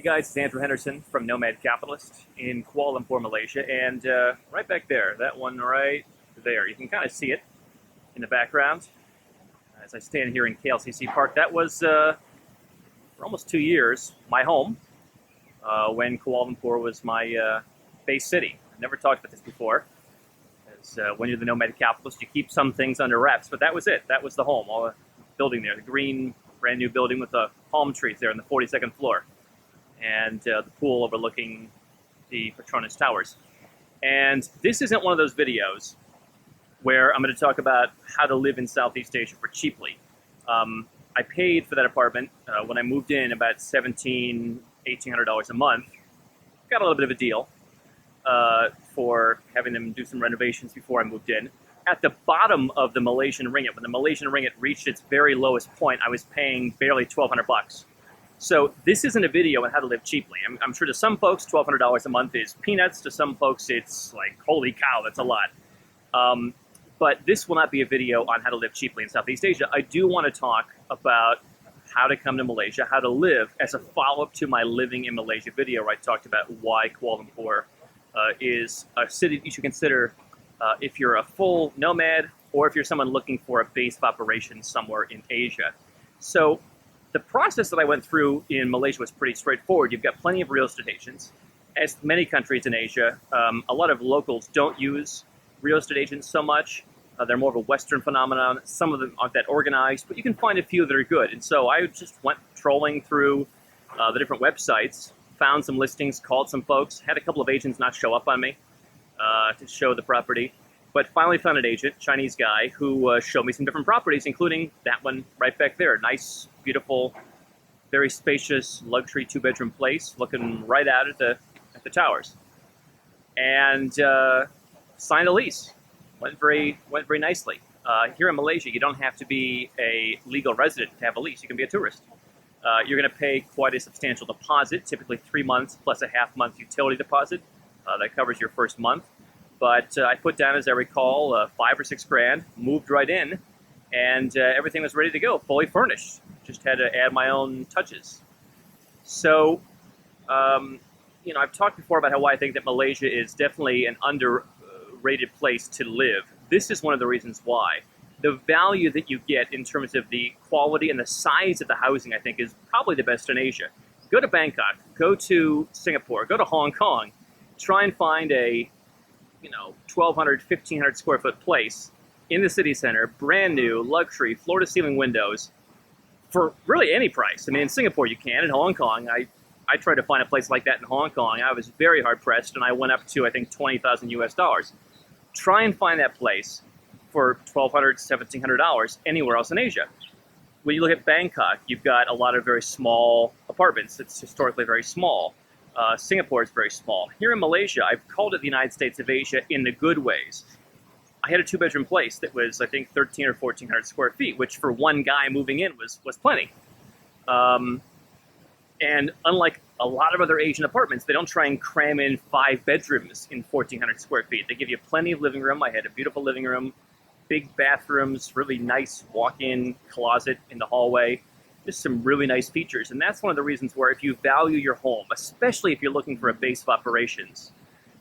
guys, it's Andrew Henderson from Nomad Capitalist in Kuala Lumpur, Malaysia, and right back there, that one right there, you can kind of see it in the background as I stand here in KLCC Park. That was, for almost 2 years, my home when Kuala Lumpur was my base city. I've never talked about this before, as when you're the Nomad Capitalist, you keep some things under wraps, but that was it. That was the home, all the building there, the green, brand new building with the palm trees there on the 42nd floor. And the pool overlooking the Petronas Towers. And this isn't one of those videos where I'm going to talk about how to live in Southeast Asia for cheaply. I paid for that apartment when I moved in about $1,700, $1,800 a month. Got a little bit of a deal for having them do some renovations before I moved in. At the bottom of the Malaysian ringgit, when the Malaysian ringgit reached its very lowest point, I was paying barely 1,200 bucks. So this isn't a video on how to live cheaply. I'm sure to some folks, $1,200 a month is peanuts. To some folks, it's like, holy cow, that's a lot. But this will not be a video on how to live cheaply in Southeast Asia. I do want to talk about how to come to Malaysia, how to live as a follow-up to my Living in Malaysia video, where I talked about why Kuala Lumpur is a city you should consider if you're a full nomad or if you're someone looking for a base of operations somewhere in Asia. So the process that I went through in Malaysia was pretty straightforward. You've got plenty of real estate agents. As many countries in Asia, a lot of locals don't use real estate agents so much. They're more of a Western phenomenon. Some of them aren't that organized, but you can find a few that are good. And so I just went trolling through the different websites, found some listings, called some folks, had a couple of agents not show up on me to show the property, but finally found an agent, Chinese guy, who showed me some different properties, including that one right back there. Nice, beautiful, very spacious, luxury two-bedroom place, looking right out at the towers. And signed a lease. Went very nicely. Here in Malaysia, you don't have to be a legal resident to have a lease. You can be a tourist. You're going to pay quite a substantial deposit, typically 3 months plus a half-month utility deposit. That covers your first month. But I put down, as I recall, 5 or 6 grand, moved right in, and everything was ready to go, fully furnished. Just had to add my own touches. So, you know, I've talked before about how I think that Malaysia is definitely an underrated place to live. This is one of the reasons why. The value that you get in terms of the quality and the size of the housing, I think, is probably the best in Asia. Go to Bangkok, go to Singapore, go to Hong Kong, try and find a 1,200, 1,500 square foot place in the city center, brand new, luxury, floor to ceiling windows for really any price. I mean, in Singapore you can, in Hong Kong, I tried to find a place like that in Hong Kong. I was very hard pressed and I went up to, I think, 20,000 US dollars. Try and find that place for $1,200, $1,700 anywhere else in Asia. When you look at Bangkok, you've got a lot of very small apartments. It's historically very small. Singapore is very small. Here in Malaysia, I've called it the United States of Asia in the good ways. I had a 2-bedroom place that was, I think, 1,300 or 1,400 square feet, which for one guy moving in was plenty. And unlike a lot of other Asian apartments, they don't try and cram in 5 bedrooms in 1,400 square feet. They give you plenty of living room. I had a beautiful living room, big bathrooms, really nice walk-in closet in the hallway. Just some really nice features. And that's one of the reasons where if you value your home, especially if you're looking for a base of operations,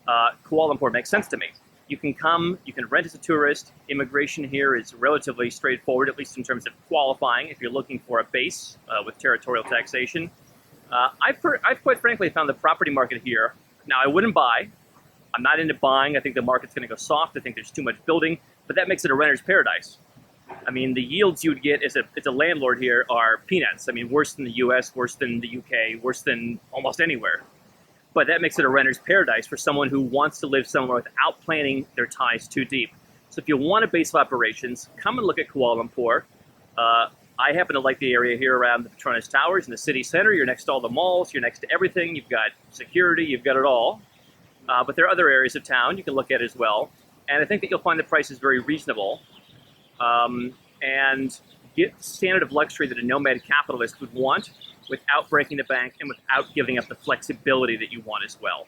Kuala Lumpur makes sense to me. You can come, you can rent as a tourist. Immigration here is relatively straightforward, at least in terms of qualifying if you're looking for a base with territorial taxation. I've quite frankly found the property market here. Now, I wouldn't buy. I'm not into buying. I think the market's going to go soft. I think there's too much building, but that makes it a renter's paradise. I mean, the yields you would get as a landlord here are peanuts. I mean, worse than the US, worse than the UK, worse than almost anywhere. But that makes it a renter's paradise for someone who wants to live somewhere without planning their ties too deep. So if you want a base of operations, come and look at Kuala Lumpur. I happen to like the area here around the Petronas Towers in the city center. You're next to all the malls. You're next to everything. You've got security. You've got it all. But there are other areas of town you can look at as well. And I think that you'll find the prices very reasonable. And get the standard of luxury that a nomad capitalist would want without breaking the bank and without giving up the flexibility that you want as well.